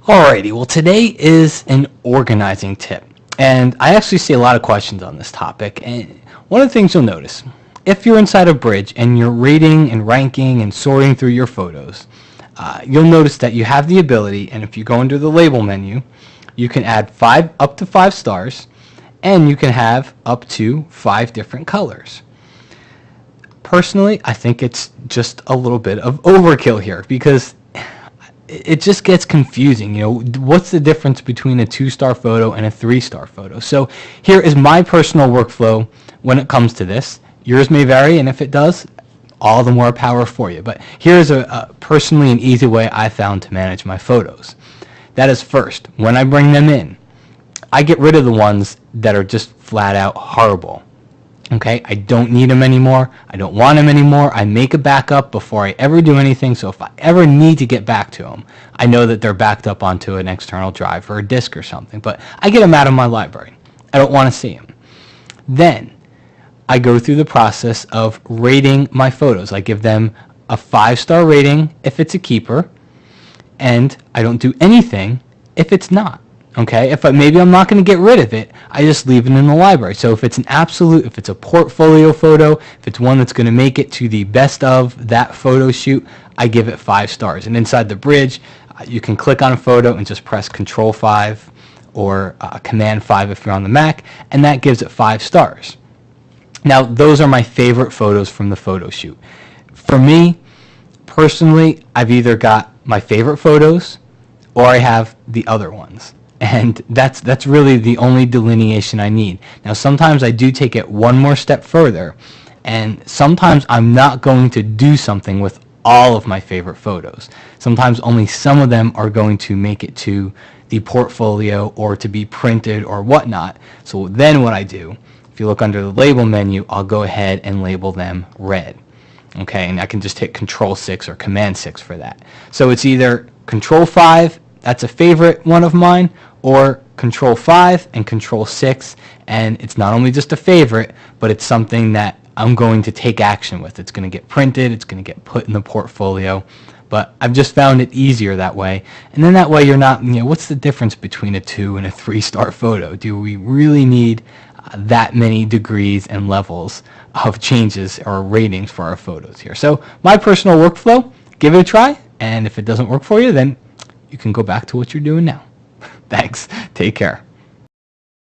Alrighty, well today is an organizing tip, and I actually see a lot of questions on this topic, and one of the things you'll notice, if you're inside a bridge and you're rating and ranking and sorting through your photos, you'll notice that you have the ability, and if you go into the label menu, you can add up to 5 stars, and you can have up to 5 different colors. Personally, I think it's just a little bit of overkill here because it just gets confusing. What's the difference between a 2-star photo and a 3-star photo? So here is my personal workflow when it comes to this. Yours may vary, and if it does, all the more power for you. But here's a personally an easy way I found to manage my photos. That is, first, when I bring them in, I get rid of the ones that are just flat out horrible. Okay, I don't need them anymore. I don't want them anymore. I make a backup before I ever do anything, so if I ever need to get back to them, I know that they're backed up onto an external drive or a disk or something, but I get them out of my library. I don't want to see them. Then I go through the process of rating my photos. I give them a 5-star rating if it's a keeper, and I don't do anything if it's not. Okay, if maybe I'm not going to get rid of it, I just leave it in the library. So if it's if it's a portfolio photo, if it's one that's going to make it to the best of that photo shoot, I give it 5 stars. And inside the bridge, you can click on a photo and just press Control 5 or Command 5 if you're on the Mac, and that gives it 5 stars. Now, those are my favorite photos from the photo shoot. For me, personally, I've either got my favorite photos or I have the other ones. And that's really the only delineation I need. Now, sometimes I do take it one more step further, and sometimes I'm not going to do something with all of my favorite photos. Sometimes only some of them are going to make it to the portfolio or to be printed or whatnot. So then what I do, if you look under the label menu, I'll go ahead and label them red. Okay, and I can just hit Control 6 or Command 6 for that. So it's either Control 5, that's a favorite one of mine, or Control 5 and Control 6, and it's not only just a favorite, but it's something that I'm going to take action with. It's going to get printed, it's going to get put in the portfolio, but I've just found it easier that way. And then that way you're not, what's the difference between a 2 and a 3-star photo? Do we really need that many degrees and levels of changes or ratings for our photos here? So my personal workflow, give it a try, and if it doesn't work for you, then you can go back to what you're doing now. Thanks. Take care.